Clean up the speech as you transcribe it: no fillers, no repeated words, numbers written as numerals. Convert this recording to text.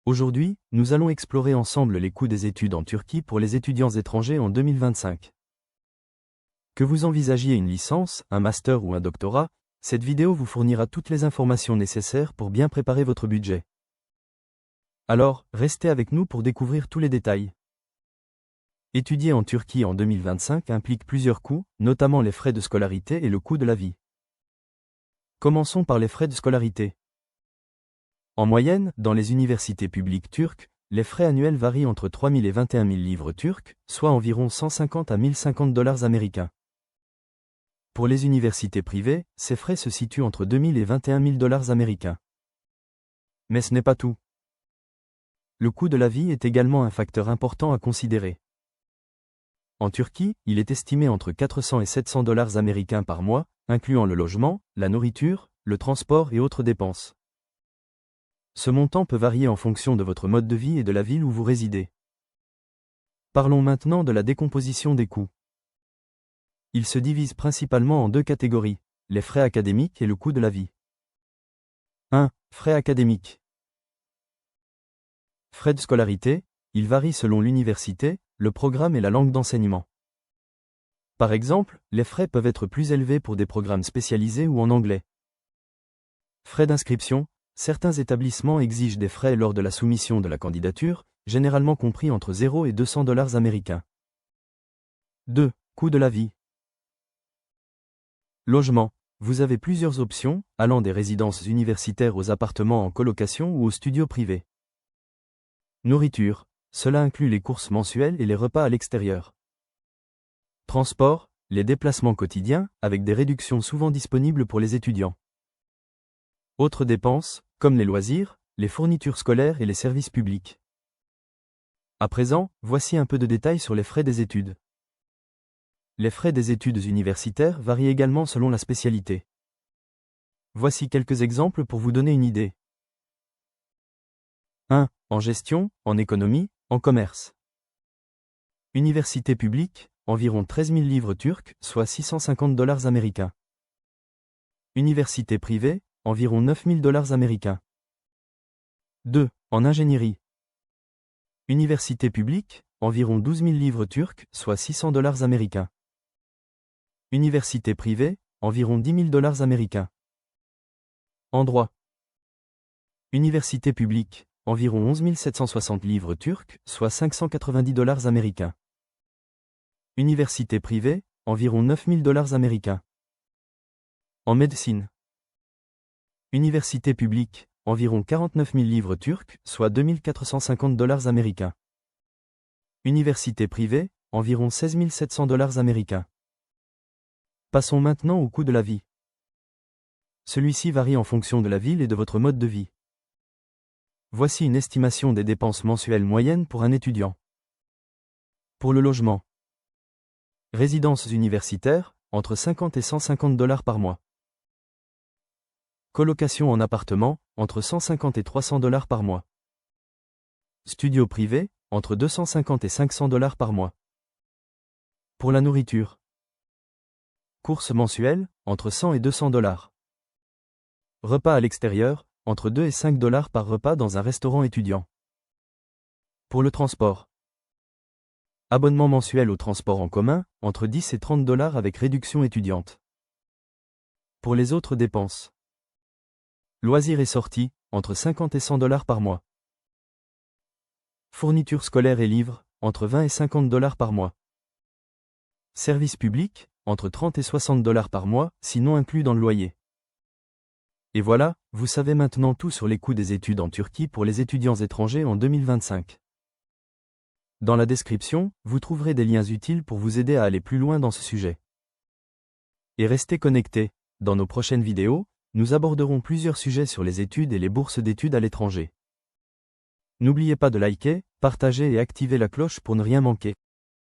Aujourd'hui, nous allons explorer ensemble les coûts des études en Turquie pour les étudiants étrangers en 2025. Que vous envisagiez une licence, un master ou un doctorat, cette vidéo vous fournira toutes les informations nécessaires pour bien préparer votre budget. Alors, restez avec nous pour découvrir tous les détails. Étudier en Turquie en 2025 implique plusieurs coûts, notamment les frais de scolarité et le coût de la vie. Commençons par les frais de scolarité. En moyenne, dans les universités publiques turques, les frais annuels varient entre 3 000 et 21 000 livres turcs, soit environ 150 à 1050 dollars américains. Pour les universités privées, ces frais se situent entre 2 000 et 21 000 dollars américains. Mais ce n'est pas tout. Le coût de la vie est également un facteur important à considérer. En Turquie, il est estimé entre 400 et 700 dollars américains par mois, incluant le logement, la nourriture, le transport et autres dépenses. Ce montant peut varier en fonction de votre mode de vie et de la ville où vous résidez. Parlons maintenant de la décomposition des coûts. Ils se divisent principalement en deux catégories, les frais académiques et le coût de la vie. 1. Frais académiques. Frais de scolarité, ils varient selon l'université, le programme et la langue d'enseignement. Par exemple, les frais peuvent être plus élevés pour des programmes spécialisés ou en anglais. Frais d'inscription, certains établissements exigent des frais lors de la soumission de la candidature, généralement compris entre 0 et 200 dollars américains. 2. Coût de la vie. Logement. Vous avez plusieurs options, allant des résidences universitaires aux appartements en colocation ou aux studios privés. Nourriture. Cela inclut les courses mensuelles et les repas à l'extérieur. Transport. Les déplacements quotidiens, avec des réductions souvent disponibles pour les étudiants. Autres dépenses, comme les loisirs, les fournitures scolaires et les services publics. À présent, voici un peu de détails sur les frais des études. Les frais des études universitaires varient également selon la spécialité. Voici quelques exemples pour vous donner une idée. 1. En gestion, en économie, en commerce. Université publique, environ 13 000 livres turcs, soit 650 dollars américains. Université privée, environ 9 000 dollars américains. 2. En ingénierie. Université publique, environ 12 000 livres turcs, soit 600 dollars américains. Université privée, environ 10 000 dollars américains. En droit. Université publique, environ 11 760 livres turcs, soit 590 dollars américains. Université privée, environ 9 000 dollars américains. En médecine. Université publique, environ 49 000 livres turcs, soit 2 450 dollars américains. Université privée, environ 16 700 dollars américains. Passons maintenant au coût de la vie. Celui-ci varie en fonction de la ville et de votre mode de vie. Voici une estimation des dépenses mensuelles moyennes pour un étudiant. Pour le logement. Résidence universitaire, entre 50 et 150 dollars par mois. Colocation en appartement, entre 150 et 300 dollars par mois. Studio privé, entre 250 et 500 dollars par mois. Pour la nourriture. Courses mensuelles, entre 100 et 200 dollars. Repas à l'extérieur, entre 2 et 5 dollars par repas dans un restaurant étudiant. Pour le transport. Abonnement mensuel au transport en commun, entre 10 et 30 dollars avec réduction étudiante. Pour les autres dépenses. Loisirs et sorties, entre 50 et 100 dollars par mois. Fournitures scolaires et livres, entre 20 et 50 dollars par mois. Services publics, entre 30 et 60 dollars par mois, sinon inclus dans le loyer. Et voilà, vous savez maintenant tout sur les coûts des études en Turquie pour les étudiants étrangers en 2025. Dans la description, vous trouverez des liens utiles pour vous aider à aller plus loin dans ce sujet. Et restez connectés, dans nos prochaines vidéos, nous aborderons plusieurs sujets sur les études et les bourses d'études à l'étranger. N'oubliez pas de liker, partager et activer la cloche pour ne rien manquer.